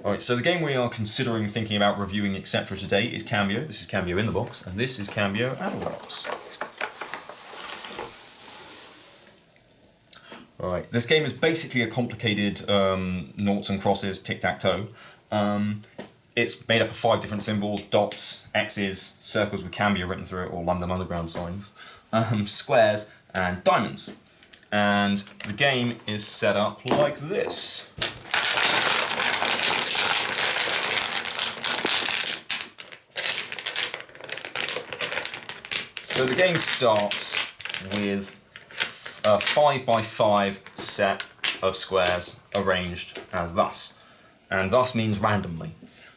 Alright, so the game we are considering thinking about reviewing, etc. today is Cambio. This is Cambio in the box, and this is Cambio out of the box. Alright, this game is basically a complicated noughts and crosses tic-tac-toe. It's made up of 5 different symbols: dots, X's, circles with Cambio written through it, or London Underground signs, squares, and diamonds. And the game is set up like this. So the game starts with a 5x5 set of squares arranged as thus, and thus means randomly.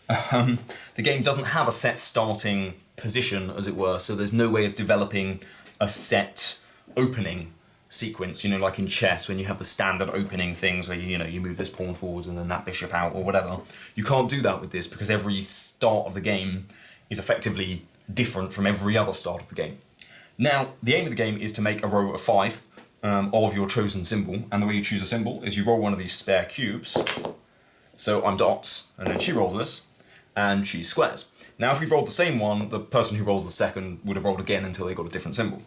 The game doesn't have a set starting position, as it were, so there's no way of developing a set opening sequence, you know, like in chess when you have the standard opening things where you move this pawn forwards and then that bishop out or whatever. You can't do that with this because every start of the game is effectively different from every other start of the game. Now, the aim of the game is to make a row of 5 of your chosen symbol, and the way you choose a symbol is you roll one of these spare cubes. So I'm dots, and then she rolls this, and she's squares. Now, if we rolled the same one, the person who rolls the second would have rolled again until they got a different symbol.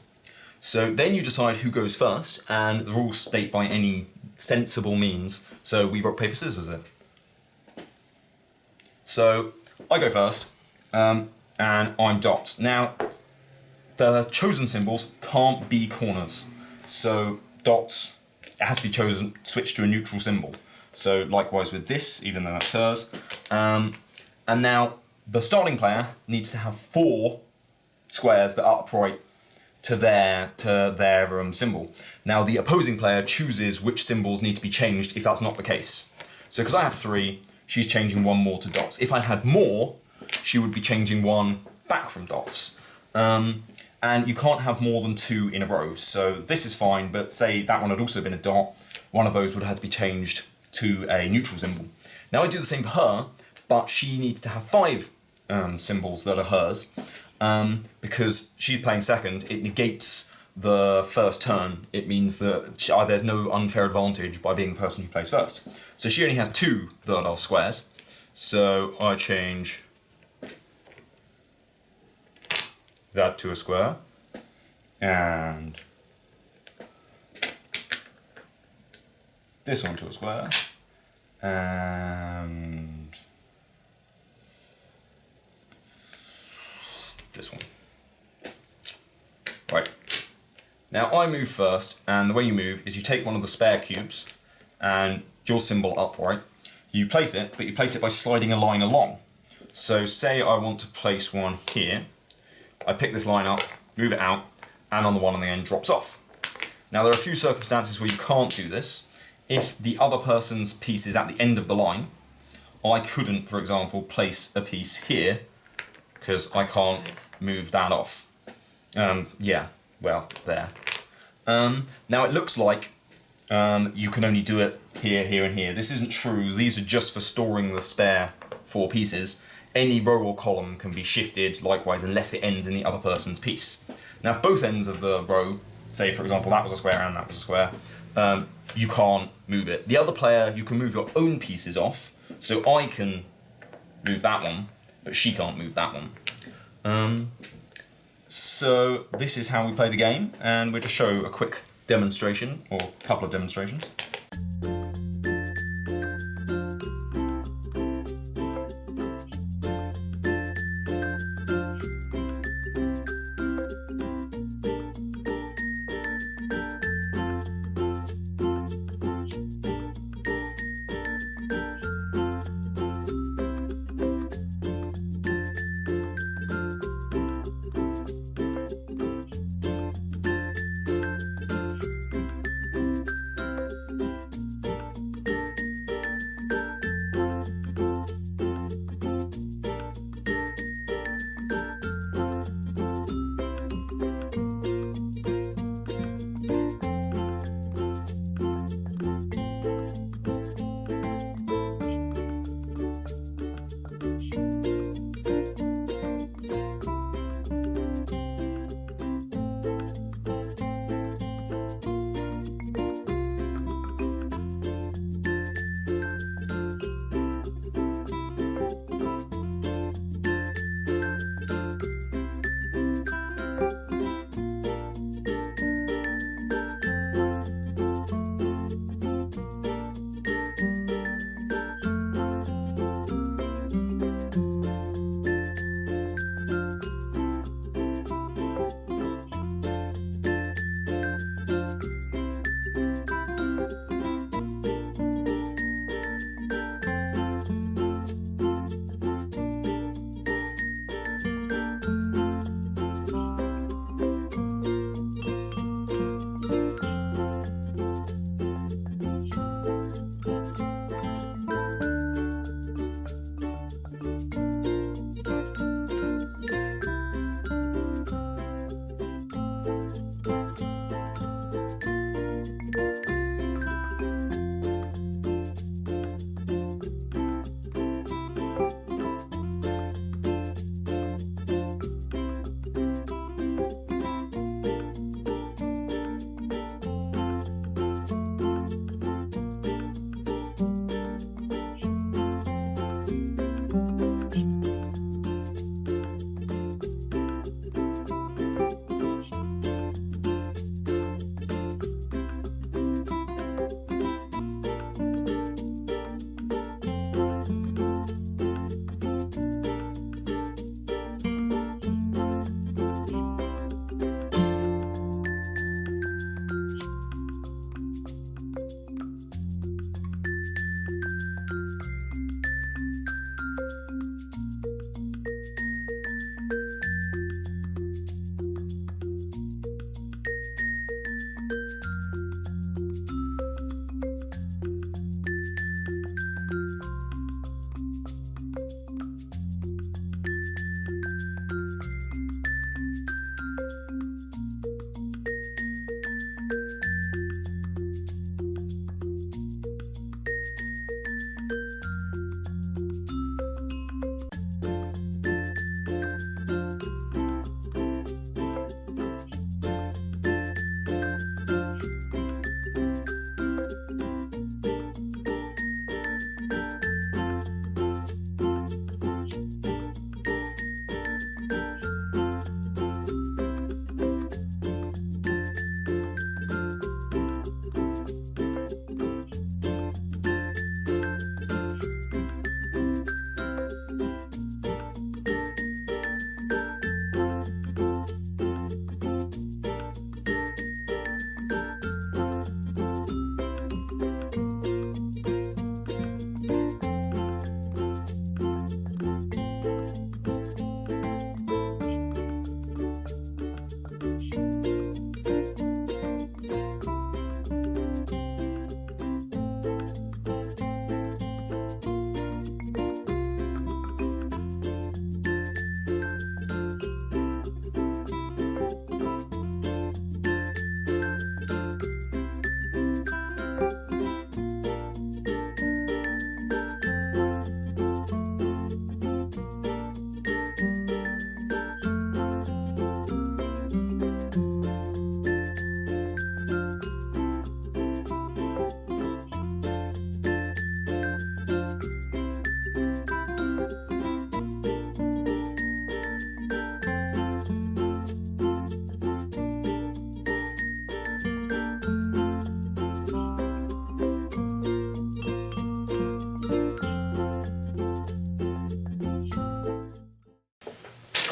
So then you decide who goes first, and the rules state by any sensible means. So we rock, paper, scissors it. So I go first, and I'm dots. Now, the chosen symbols can't be corners. So dots, it has to be switched to a neutral symbol. So likewise with this, even though that's hers. And now the starting player needs to have 4 squares that are upright to their symbol. Now the opposing player chooses which symbols need to be changed if that's not the case. So because I have 3, she's changing 1 more to dots. If I had more, she would be changing 1 back from dots. And you can't have more than 2 in a row. So this is fine, but say that one had also been a dot, one of those would have had to be changed to a neutral symbol. Now I do the same for her, but she needs to have 5 symbols that are hers, because she's playing second. It negates the first turn. It means that there's no unfair advantage by being the person who plays first. So she only has 2 that are squares. So I change that to a square, and this one to a square, and this one. Right, now I move first, and the way you move is you take one of the spare cubes and your symbol upright, you place it, but you place it by sliding a line along. So say I want to place one here, I pick this line up, move it out, and on the one on the end drops off. Now there are a few circumstances where you can't do this. If the other person's piece is at the end of the line, I couldn't, for example, place a piece here, because I can't move that off. Yeah, well, there. Now it looks like you can only do it here, here, and here. This isn't true. These are just for storing the spare 4 pieces. Any row or column can be shifted, likewise, unless it ends in the other person's piece. Now, if both ends of the row, say, for example, that was a square and that was a square, you can't move it. The other player, you can move your own pieces off, so I can move that one, but she can't move that one. So this is how we play the game, and we'll just show a quick demonstration, or a couple of demonstrations.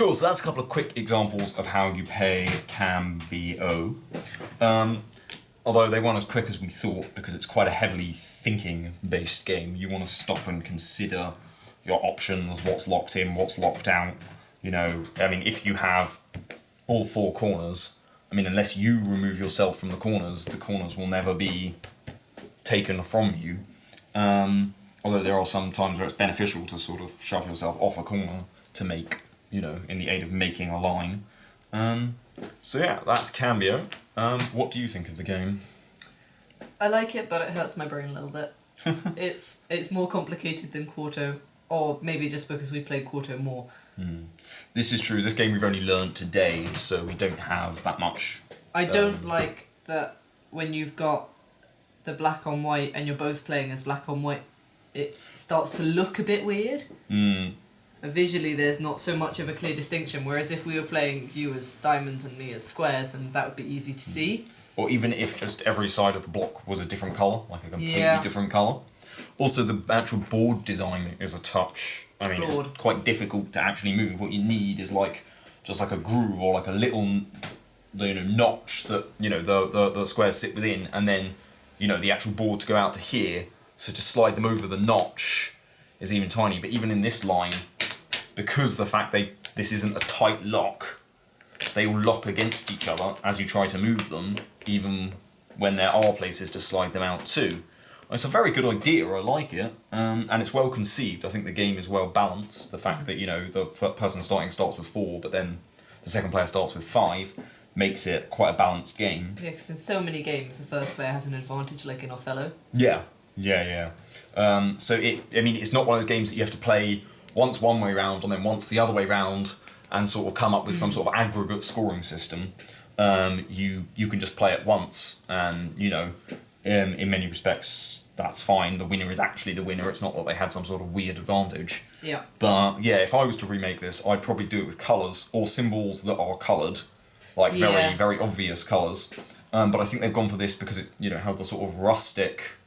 Cool, so that's a couple of quick examples of how you play Cambio. Although they weren't as quick as we thought, because it's quite a heavily thinking-based game. You want to stop and consider your options, what's locked in, what's locked out. You know, I mean, if you have all 4 corners, I mean, unless you remove yourself from the corners will never be taken from you. Although there are some times where it's beneficial to sort of shove yourself off a corner to make, you know, in the aid of making a line. So yeah, that's Cambio. What do you think of the game? I like it, but it hurts my brain a little bit. It's more complicated than Quarto, or maybe just because we played Quarto more. This is true. This game we've only learned today, so we don't have that much. I don't like that when you've got the black on white and you're both playing as black on white, it starts to look a bit weird. Visually, there's not so much of a clear distinction, whereas if we were playing you as diamonds and me as squares, then that would be easy to see. Or even if just every side of the block was a different colour, like a completely different colour. Also, the actual board design is a touch. I mean, flawed. It's quite difficult to actually move. What you need is just like a groove or like a little, notch that the squares sit within, and then the actual board to go out to here. So to slide them over the notch is even tiny. But even in this line, because the fact this isn't a tight lock, they will lock against each other as you try to move them, even when there are places to slide them out too. It's a very good idea, I like it, and it's well conceived. I think the game is well balanced. The fact that, the person starts with 4, but then the second player starts with 5, makes it quite a balanced game. Yeah, because in so many games, the first player has an advantage, like in Othello. Yeah. So it's not one of those games that you have to play once one way round and then once the other way round and sort of come up with some sort of aggregate scoring system. You can just play it once, and in many respects that's fine. The winner is actually the winner. It's not that they had some sort of weird advantage. Yeah. But yeah, if I was to remake this, I'd probably do it with colours or symbols that are coloured, like very, very obvious colours. But I think they've gone for this because it has the sort of rustic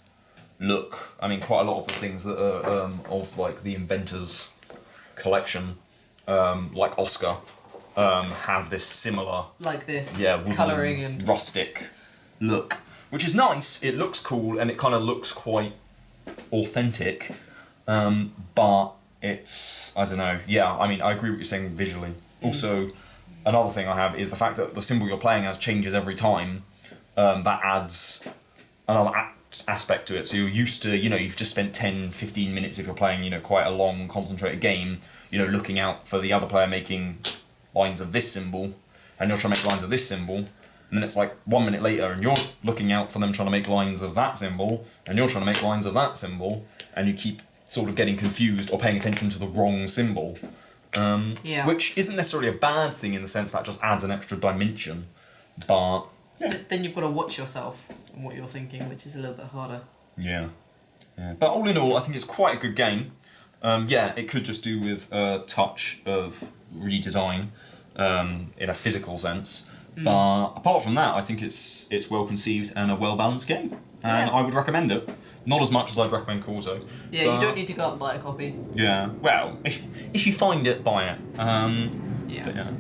look. I mean, quite a lot of the things that are of like the Inventors collection, like Oscar, have this similar colouring and rustic look, which is nice. It looks cool and it kind of looks quite authentic, but it's, I don't know. Yeah, I mean, I agree with what you're saying visually. Also, another thing I have is the fact that the symbol you're playing as changes every time. That adds another aspect to it. So you're used to, you've just spent 10, 15 minutes if you're playing, quite a long, concentrated game, looking out for the other player making lines of this symbol, and you're trying to make lines of this symbol, and then it's like 1 minute later, and you're looking out for them trying to make lines of that symbol, and you're trying to make lines of that symbol, and you keep sort of getting confused or paying attention to the wrong symbol. Which isn't necessarily a bad thing in the sense that just adds an extra dimension, but... Yeah. Then you've got to watch yourself and what you're thinking, which is a little bit harder. Yeah. But all in all, I think it's quite a good game. It could just do with a touch of redesign in a physical sense. But apart from that, I think it's well conceived and a well balanced game. And I would recommend it. Not as much as I'd recommend Corso. Yeah, you don't need to go out and buy a copy. Yeah. Well, if you find it, buy it. But yeah.